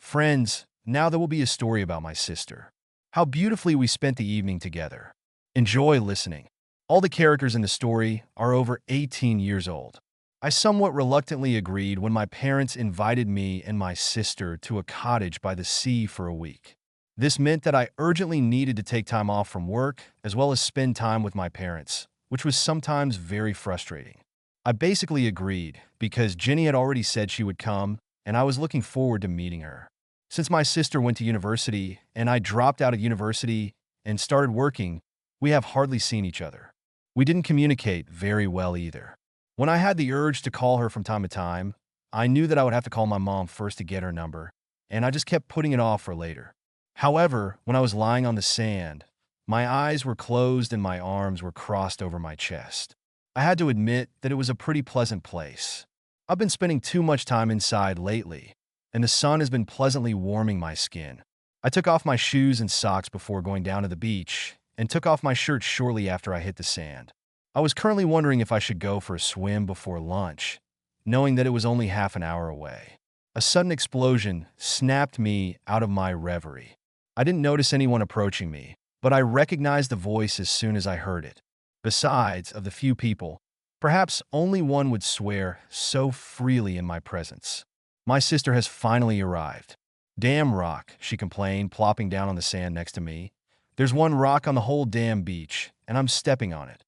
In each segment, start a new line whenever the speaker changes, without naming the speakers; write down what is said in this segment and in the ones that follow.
Friends, now there will be a story about my sister. How beautifully we spent the evening together. Enjoy listening. All the characters in the story are over 18 years old. I somewhat reluctantly agreed when my parents invited me and my sister to a cottage by the sea for a week. This meant that I urgently needed to take time off from work as well as spend time with my parents, which was sometimes very frustrating. I basically agreed because Jenny had already said she would come, and I was looking forward to meeting her. Since my sister went to university and I dropped out of university and started working, we have hardly seen each other. We didn't communicate very well either. When I had the urge to call her from time to time, I knew that I would have to call my mom first to get her number, and I just kept putting it off for later. However, when I was lying on the sand, my eyes were closed and my arms were crossed over my chest. I had to admit that it was a pretty pleasant place. I've been spending too much time inside lately, and the sun has been pleasantly warming my skin. I took off my shoes and socks before going down to the beach, and took off my shirt shortly after I hit the sand. I was currently wondering if I should go for a swim before lunch, knowing that it was only half an hour away. A sudden explosion snapped me out of my reverie. I didn't notice anyone approaching me, but I recognized the voice as soon as I heard it. Besides, of the few people, perhaps only one would swear so freely in my presence. My sister has finally arrived. "Damn rock," she complained, plopping down on the sand next to me. "There's one rock on the whole damn beach, and I'm stepping on it.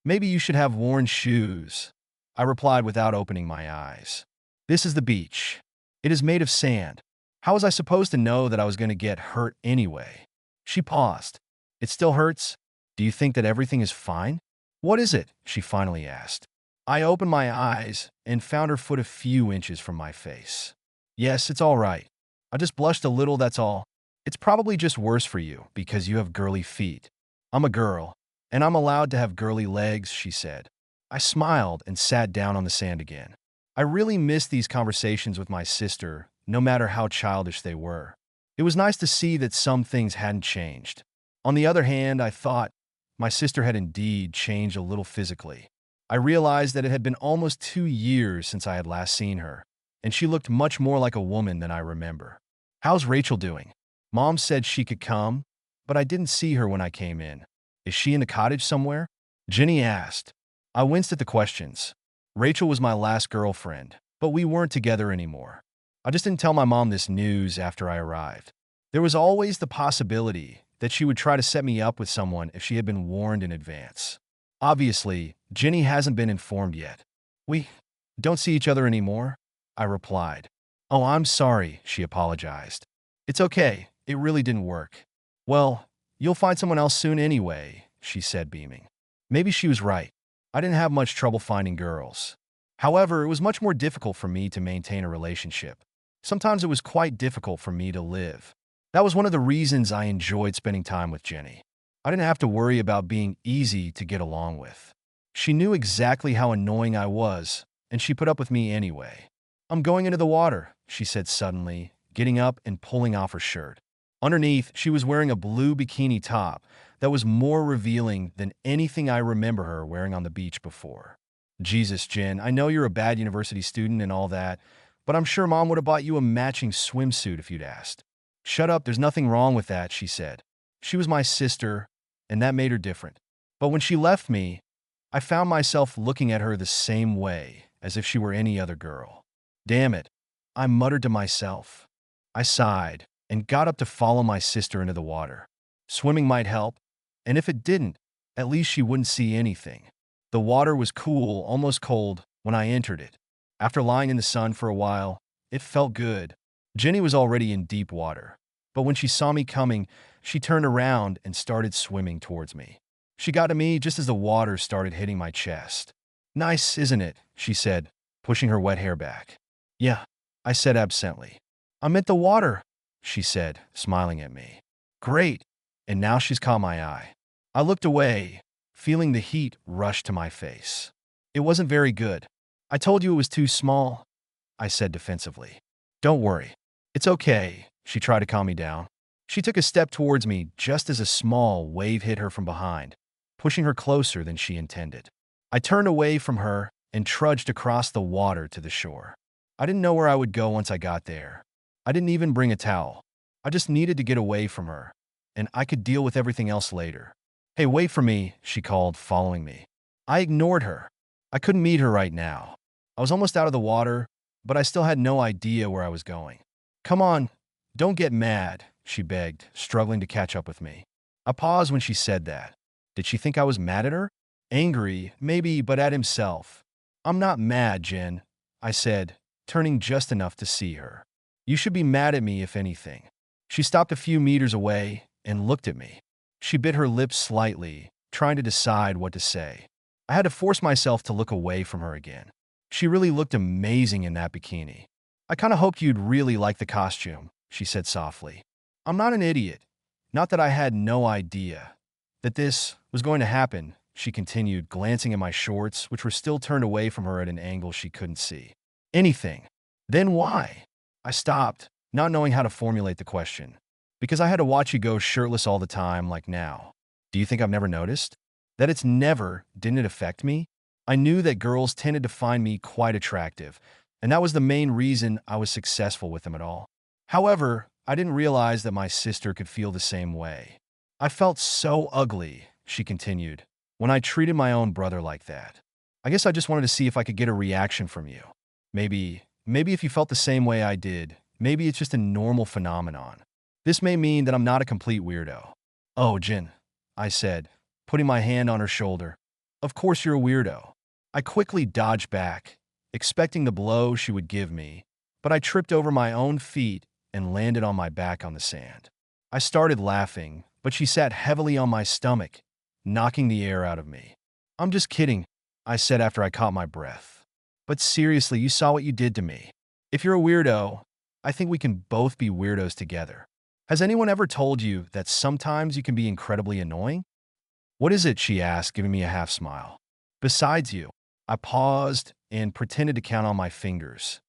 Maybe you should have worn shoes," I replied without opening my eyes. "This is the beach. It is made of sand. How was I supposed to know that I was going to get hurt anyway?" She paused. "It still hurts? Do you think that everything is fine?" "What is it?" she finally asked. I opened my eyes and found her foot a few inches from my face. "Yes, it's all right. I just blushed a little, that's all. It's probably just worse for you because you have girly feet. I'm a girl, and I'm allowed to have girly legs," she said. I smiled and sat down on the sand again. I really missed these conversations with my sister, no matter how childish they were. It was nice to see that some things hadn't changed. On the other hand, I thought my sister had indeed changed a little physically. I realized that it had been almost 2 years since I had last seen her, and she looked much more like a woman than I remember. "How's Rachel doing?" Mom said she could come, but I didn't see her when I came in. "Is she in the cottage somewhere?" Jenny asked. I winced at the questions. Rachel was my last girlfriend, but we weren't together anymore. I just didn't tell my mom this news after I arrived. There was always the possibility that she would try to set me up with someone if she had been warned in advance. Obviously, Jenny hasn't been informed yet. "We don't see each other anymore?" I replied. "Oh, I'm sorry," she apologized. "It's okay. It really didn't work." "Well, you'll find someone else soon anyway," she said, beaming. Maybe she was right. I didn't have much trouble finding girls. However, it was much more difficult for me to maintain a relationship. Sometimes it was quite difficult for me to live. That was one of the reasons I enjoyed spending time with Jenny. I didn't have to worry about being easy to get along with. She knew exactly how annoying I was, and she put up with me anyway. "I'm going into the water," she said suddenly, getting up and pulling off her shirt. Underneath, she was wearing a blue bikini top that was more revealing than anything I remember her wearing on the beach before. "Jesus, Jen, I know you're a bad university student and all that, but I'm sure Mom would have bought you a matching swimsuit if you'd asked." "Shut up, there's nothing wrong with that," she said. She was my sister, and that made her different. But when she left me, I found myself looking at her the same way, as if she were any other girl. "Damn it," I muttered to myself. I sighed and got up to follow my sister into the water. Swimming might help, and if it didn't, at least she wouldn't see anything. The water was cool, almost cold, when I entered it. After lying in the sun for a while, it felt good. Jenny was already in deep water, but when she saw me coming, she turned around and started swimming towards me. She got to me just as the water started hitting my chest. "Nice, isn't it?" she said, pushing her wet hair back. "Yeah," I said absently. "I meant the water," she said, smiling at me. "Great." And now she's caught my eye. I looked away, feeling the heat rush to my face. "It wasn't very good. I told you it was too small," I said defensively. "Don't worry. It's okay," she tried to calm me down. She took a step towards me just as a small wave hit her from behind, pushing her closer than she intended. I turned away from her and trudged across the water to the shore. I didn't know where I would go once I got there. I didn't even bring a towel. I just needed to get away from her, and I could deal with everything else later. Hey, wait for me, she called, following me. I ignored her. I couldn't meet her right now. I was almost out of the water, but I still had no idea where I was going. Come on, don't get mad, she begged, struggling to catch up with me. I paused when she said that. Did she think I was mad at her? Angry, maybe, but at himself. I'm not mad, Jen, I said, turning just enough to see her. You should be mad at me, if anything. She stopped a few meters away and looked at me. She bit her lips slightly, trying to decide what to say. I had to force myself to look away from her again. She really looked amazing in that bikini. I kind of hoped you'd really like the costume, she said softly. I'm not an idiot. Not that I had no idea that this was going to happen, she continued, glancing at my shorts, which were still turned away from her at an angle she couldn't see. Anything. Then why? I stopped, not knowing how to formulate the question. Because I had to watch you go shirtless all the time, like now. Do you think I've never noticed? That it's never didn't affect me? I knew that girls tended to find me quite attractive, and that was the main reason I was successful with them at all. However, I didn't realize that my sister could feel the same way. I felt so ugly, she continued, when I treated my own brother like that. I guess I just wanted to see if I could get a reaction from you. Maybe if you felt the same way I did, maybe it's just a normal phenomenon. This may mean that I'm not a complete weirdo. Oh, Jin, I said, putting my hand on her shoulder. Of course you're a weirdo. I quickly dodged back, expecting the blow she would give me, but I tripped over my own feet and landed on my back on the sand. I started laughing, but she sat heavily on my stomach, knocking the air out of me. I'm just kidding, I said after I caught my breath. But seriously, you saw what you did to me. If you're a weirdo, I think we can both be weirdos together. Has anyone ever told you that sometimes you can be incredibly annoying? What is it? She asked, giving me a half smile. Besides you. I paused and pretended to count on my fingers.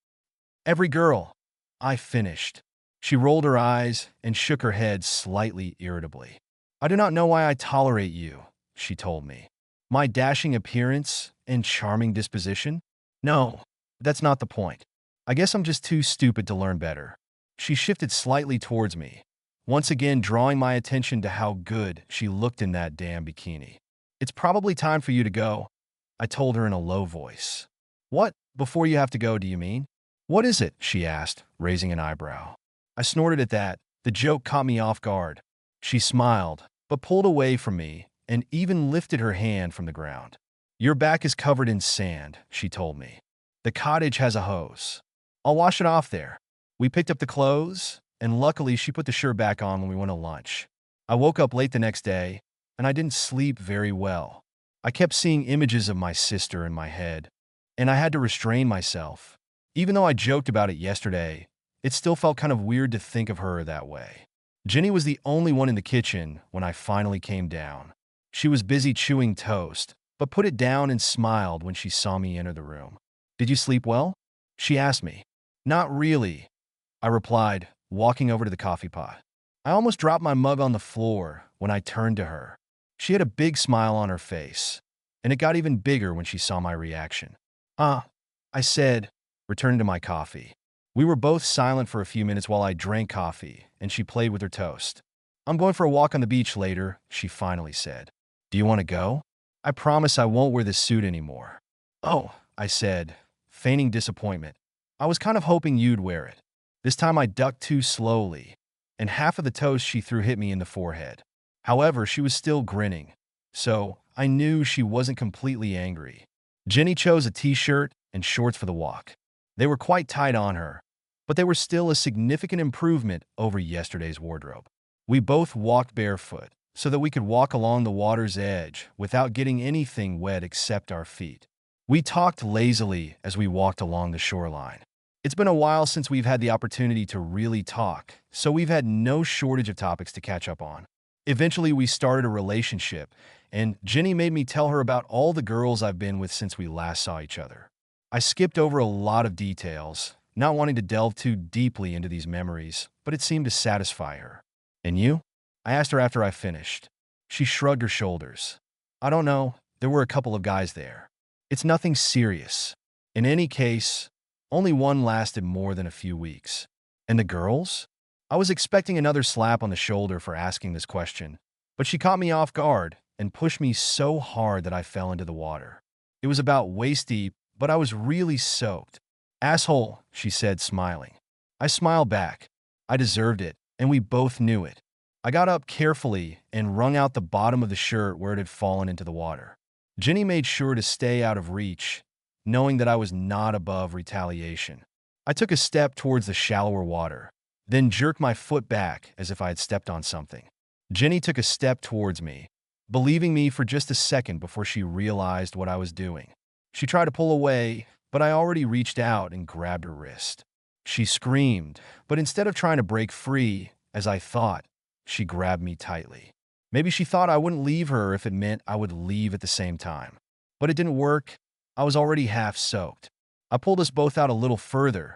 Every girl. I finished. She rolled her eyes and shook her head slightly irritably. I do not know why I tolerate you, she told me. My dashing appearance and charming disposition? No, that's not the point. I guess I'm just too stupid to learn better. She shifted slightly towards me, once again drawing my attention to how good she looked in that damn bikini. It's probably time for you to go, I told her in a low voice. What? Before you have to go, do you mean? What is it? She asked, raising an eyebrow. I snorted at that. The joke caught me off guard. She smiled, but pulled away from me and even lifted her hand from the ground. Your back is covered in sand, she told me. The cottage has a hose. I'll wash it off there. We picked up the clothes, and luckily she put the shirt back on when we went to lunch. I woke up late the next day, and I didn't sleep very well. I kept seeing images of my sister in my head, and I had to restrain myself. Even though I joked about it yesterday, it still felt kind of weird to think of her that way. Jenny was the only one in the kitchen when I finally came down. She was busy chewing toast, but put it down and smiled when she saw me enter the room. Did you sleep well? She asked me. Not really, I replied, walking over to the coffee pot. I almost dropped my mug on the floor when I turned to her. She had a big smile on her face, and it got even bigger when she saw my reaction. I said, returning to my coffee. We were both silent for a few minutes while I drank coffee, and she played with her toast. I'm going for a walk on the beach later, she finally said. Do you want to go? I promise I won't wear this suit anymore. Oh, I said, feigning disappointment. I was kind of hoping you'd wear it. This time I ducked too slowly, and half of the toast she threw hit me in the forehead. However, she was still grinning, so I knew she wasn't completely angry. Jenny chose a t-shirt and shorts for the walk. They were quite tight on her, but they were still a significant improvement over yesterday's wardrobe. We both walked barefoot so that we could walk along the water's edge without getting anything wet except our feet. We talked lazily as we walked along the shoreline. It's been a while since we've had the opportunity to really talk, so we've had no shortage of topics to catch up on. Eventually, we started a relationship, and Jenny made me tell her about all the girls I've been with since we last saw each other. I skipped over a lot of details, not wanting to delve too deeply into these memories, but it seemed to satisfy her. And you? I asked her after I finished. She shrugged her shoulders. I don't know, there were a couple of guys there. It's nothing serious. In any case, only one lasted more than a few weeks. And the girls? I was expecting another slap on the shoulder for asking this question, but she caught me off guard and pushed me so hard that I fell into the water. It was about waist deep, but I was really soaked. "Asshole," she said, smiling. I smiled back. I deserved it, and we both knew it. I got up carefully and wrung out the bottom of the shirt where it had fallen into the water. Jenny made sure to stay out of reach, knowing that I was not above retaliation. I took a step towards the shallower water, then jerked my foot back as if I had stepped on something. Jenny took a step towards me, believing me for just a second before she realized what I was doing. She tried to pull away, but I already reached out and grabbed her wrist. She screamed, but instead of trying to break free, as I thought, she grabbed me tightly. Maybe she thought I wouldn't leave her if it meant I would leave at the same time. But it didn't work. I was already half soaked. I pulled us both out a little further,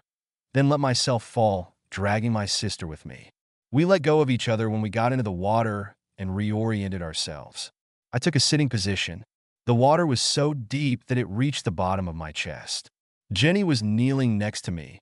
then let myself fall, dragging my sister with me. We let go of each other when we got into the water and reoriented ourselves. I took a sitting position. The water was so deep that it reached the bottom of my chest. Jenny was kneeling next to me,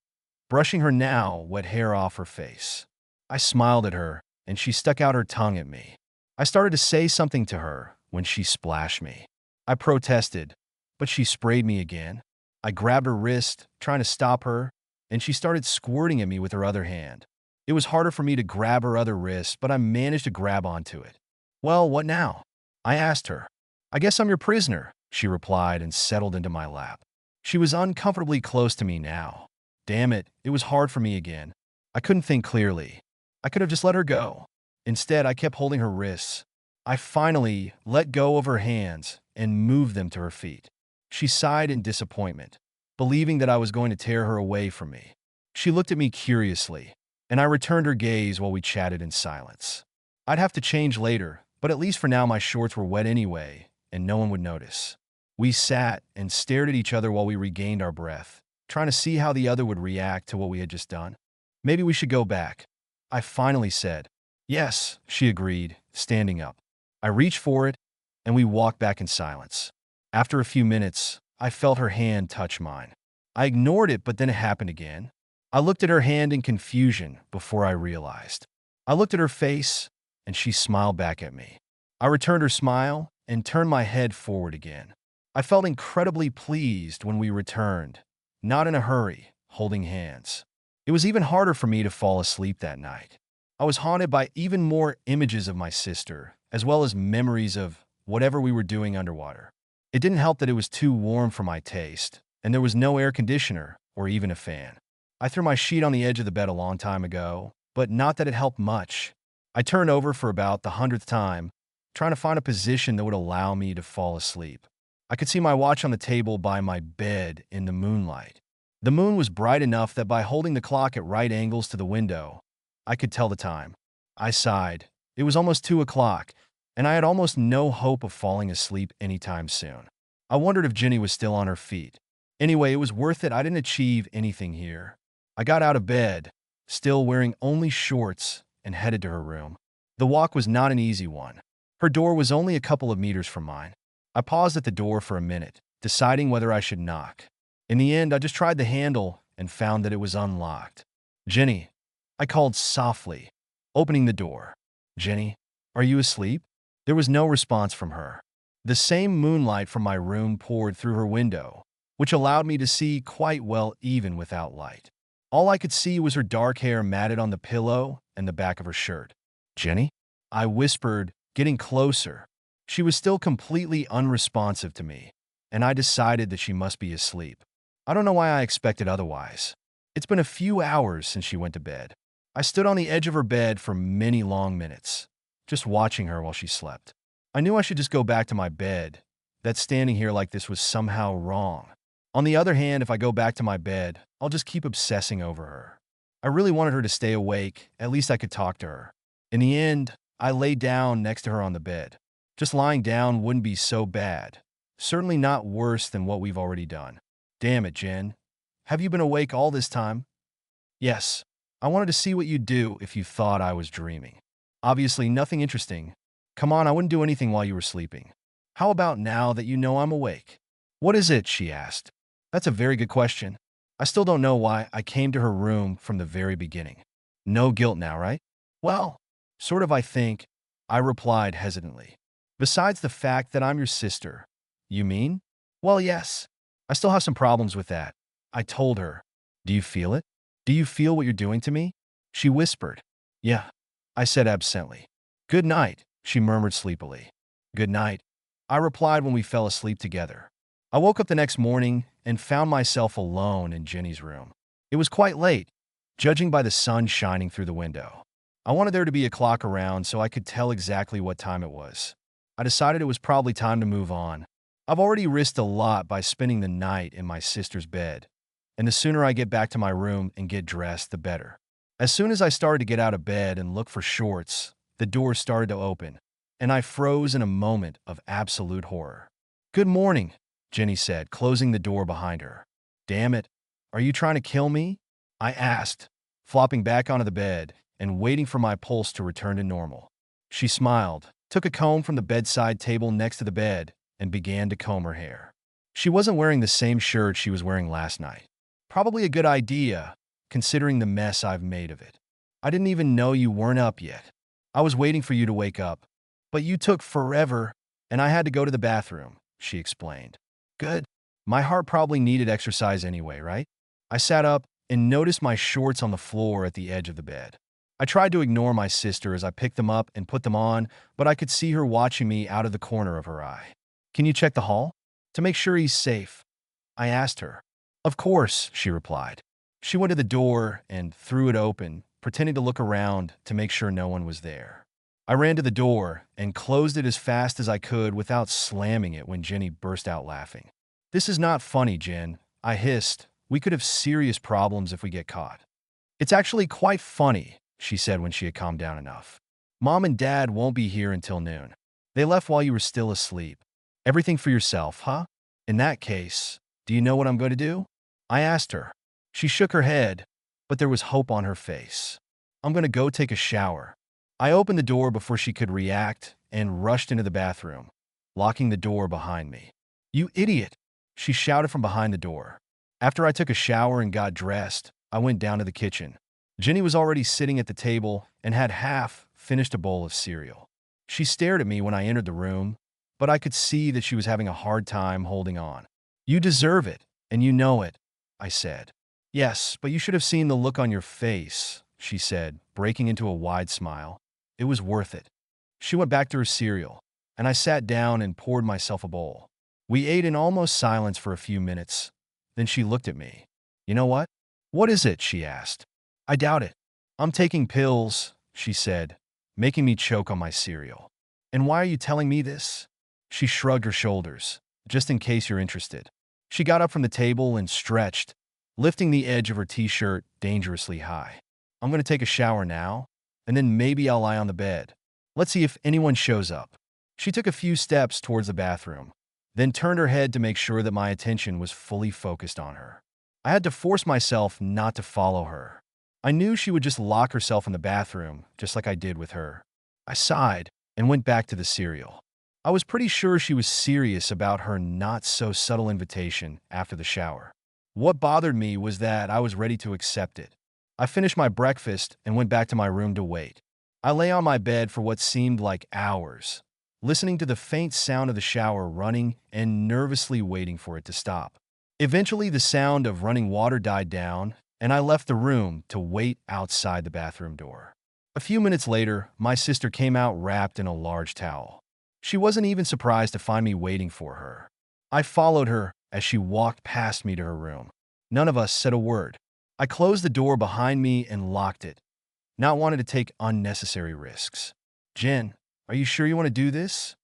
brushing her now wet hair off her face. I smiled at her, and she stuck out her tongue at me. I started to say something to her when she splashed me. I protested, but she sprayed me again. I grabbed her wrist, trying to stop her, and she started squirting at me with her other hand. It was harder for me to grab her other wrist, but I managed to grab onto it. "Well, what now?" I asked her. "I guess I'm your prisoner," she replied and settled into my lap. She was uncomfortably close to me now. Damn it, it was hard for me again. I couldn't think clearly. I could have just let her go. Instead, I kept holding her wrists. I finally let go of her hands and moved them to her feet. She sighed in disappointment, believing that I was going to tear her away from me. She looked at me curiously, and I returned her gaze while we chatted in silence. I'd have to change later, but at least for now my shorts were wet anyway, and no one would notice. We sat and stared at each other while we regained our breath, trying to see how the other would react to what we had just done. "Maybe we should go back," I finally said. "Yes," she agreed, standing up. I reached for it, and we walked back in silence. After a few minutes, I felt her hand touch mine. I ignored it, but then it happened again. I looked at her hand in confusion before I realized. I looked at her face, and she smiled back at me. I returned her smile and turned my head forward again. I felt incredibly pleased when we returned, not in a hurry, holding hands. It was even harder for me to fall asleep that night. I was haunted by even more images of my sister, as well as memories of whatever we were doing underwater. It didn't help that it was too warm for my taste, and there was no air conditioner or even a fan. I threw my sheet on the edge of the bed a long time ago, but not that it helped much. I turned over for about the 100th time, trying to find a position that would allow me to fall asleep. I could see my watch on the table by my bed in the moonlight. The moon was bright enough that by holding the clock at right angles to the window, I could tell the time. I sighed. It was almost 2 o'clock, and I had almost no hope of falling asleep anytime soon. I wondered if Jenny was still on her feet. Anyway, it was worth it. I didn't achieve anything here. I got out of bed, still wearing only shorts, and headed to her room. The walk was not an easy one. Her door was only a couple of meters from mine. I paused at the door for a minute, deciding whether I should knock. In the end, I just tried the handle and found that it was unlocked. "Jenny," I called softly, opening the door. "Jenny, are you asleep?" There was no response from her. The same moonlight from my room poured through her window, which allowed me to see quite well even without light. All I could see was her dark hair matted on the pillow and the back of her shirt. "Jenny?" I whispered, getting closer. She was still completely unresponsive to me, and I decided that she must be asleep. I don't know why I expected otherwise. It's been a few hours since she went to bed. I stood on the edge of her bed for many long minutes, just watching her while she slept. I knew I should just go back to my bed, that standing here like this was somehow wrong. On the other hand, if I go back to my bed, I'll just keep obsessing over her. I really wanted her to stay awake, at least I could talk to her. In the end, I lay down next to her on the bed. Just lying down wouldn't be so bad. Certainly not worse than what we've already done. "Damn it, Jen. Have you been awake all this time?" "Yes. I wanted to see what you'd do if you thought I was dreaming. Obviously, nothing interesting. Come on, I wouldn't do anything while you were sleeping. How about now that you know I'm awake?" "What is it?" she asked. "That's a very good question. I still don't know why I came to her room from the very beginning. No guilt now, right? Well, sort of, I think, I replied hesitantly. Besides the fact that I'm your sister. You mean? Well, yes. I still have some problems with that. I told her. Do you feel it? Do you feel what you're doing to me? She whispered. Yeah, I said absently. Good night, she murmured sleepily. Good night, I replied when we fell asleep together. I woke up the next morning and found myself alone in Jenny's room. It was quite late, judging by the sun shining through the window. I wanted there to be a clock around so I could tell exactly what time it was. I decided it was probably time to move on. I've already risked a lot by spending the night in my sister's bed, and the sooner I get back to my room and get dressed, the better. As soon as I started to get out of bed and look for shorts, the door started to open, and I froze in a moment of absolute horror. Good morning, Jenny said, closing the door behind her. Damn it, are you trying to kill me? I asked, flopping back onto the bed and waiting for my pulse to return to normal. She smiled, took a comb from the bedside table next to the bed, and began to comb her hair. She wasn't wearing the same shirt she was wearing last night. Probably a good idea, considering the mess I've made of it. I didn't even know you weren't up yet. I was waiting for you to wake up, but you took forever, and I had to go to the bathroom, she explained. Good. My heart probably needed exercise anyway, right? I sat up and noticed my shorts on the floor at the edge of the bed. I tried to ignore my sister as I picked them up and put them on, but I could see her watching me out of the corner of her eye. Can you check the hall? To make sure he's safe, I asked her. Of course, she replied. She went to the door and threw it open, pretending to look around to make sure no one was there. I ran to the door and closed it as fast as I could without slamming it when Jenny burst out laughing. This is not funny, Jen, I hissed. We could have serious problems if we get caught. It's actually quite funny, she said when she had calmed down enough. Mom and Dad won't be here until noon. They left while you were still asleep. Everything for yourself, huh? In that case, do you know what I'm going to do? I asked her. She shook her head, but there was hope on her face. I'm going to go take a shower. I opened the door before she could react and rushed into the bathroom, locking the door behind me. You idiot, she shouted from behind the door. After I took a shower and got dressed, I went down to the kitchen. Jenny was already sitting at the table and had half finished a bowl of cereal. She stared at me when I entered the room, but I could see that she was having a hard time holding on. You deserve it, and you know it, I said. Yes, but you should have seen the look on your face, she said, breaking into a wide smile. It was worth it. She went back to her cereal, and I sat down and poured myself a bowl. We ate in almost silence for a few minutes. Then she looked at me. You know what? What is it? She asked. I doubt it. I'm taking pills, she said, making me choke on my cereal. And why are you telling me this? She shrugged her shoulders, just in case you're interested. She got up from the table and stretched, lifting the edge of her t-shirt dangerously high. I'm going to take a shower now, and then maybe I'll lie on the bed. Let's see if anyone shows up. She took a few steps towards the bathroom, then turned her head to make sure that my attention was fully focused on her. I had to force myself not to follow her. I knew she would just lock herself in the bathroom, just like I did with her. I sighed and went back to the cereal. I was pretty sure she was serious about her not-so-subtle invitation after the shower. What bothered me was that I was ready to accept it. I finished my breakfast and went back to my room to wait. I lay on my bed for what seemed like hours, listening to the faint sound of the shower running and nervously waiting for it to stop. Eventually, the sound of running water died down, and I left the room to wait outside the bathroom door. A few minutes later, my sister came out wrapped in a large towel. She wasn't even surprised to find me waiting for her. I followed her as she walked past me to her room. None of us said a word. I closed the door behind me and locked it, not wanting to take unnecessary risks. Jen, are you sure you want to do this?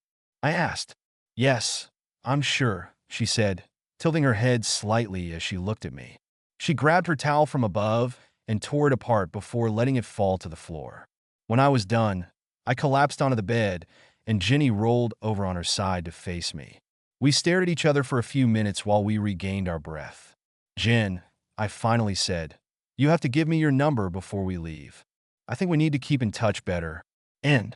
I asked. Yes, I'm sure, she said, tilting her head slightly as she looked at me. She grabbed her towel from above and tore it apart before letting it fall to the floor. When I was done, I collapsed onto the bed and Jenny rolled over on her side to face me. We stared at each other for a few minutes while we regained our breath. Jen, I finally said, you have to give me your number before we leave. I think we need to keep in touch better. End.